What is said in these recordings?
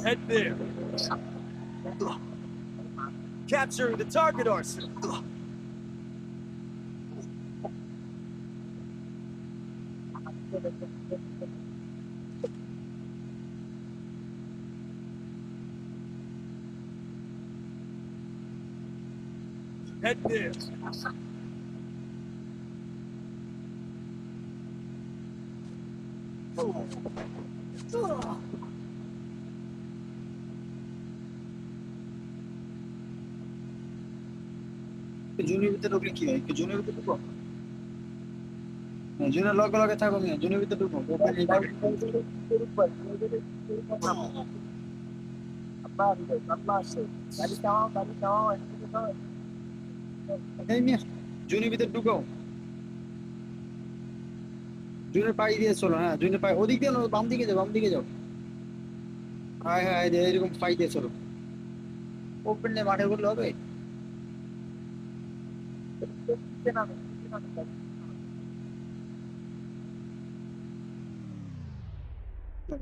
Head there. Capturing the target, Arson. Head there. জুনের ভিতরে ঢুকলে কি হয়? জুনের ভিতরে ঢুকো, জুনের লগে লগে থাকো, জুনের ভিতরে ঢুকো। জুনের ভিতরে ঢুকো, জুনের পাই দিয়ে চলো। হ্যাঁ, জুনের পাই ওদিক দিয়ে বাম দিকে যাও, বাম দিকে যাও। হ্যাঁ হ্যাঁ, এরকম পাই দিয়ে চলো। ওপেন নিয়ে মাঠে করলে হবে।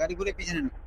গাড়ি ঘুরে পিছনে নাও।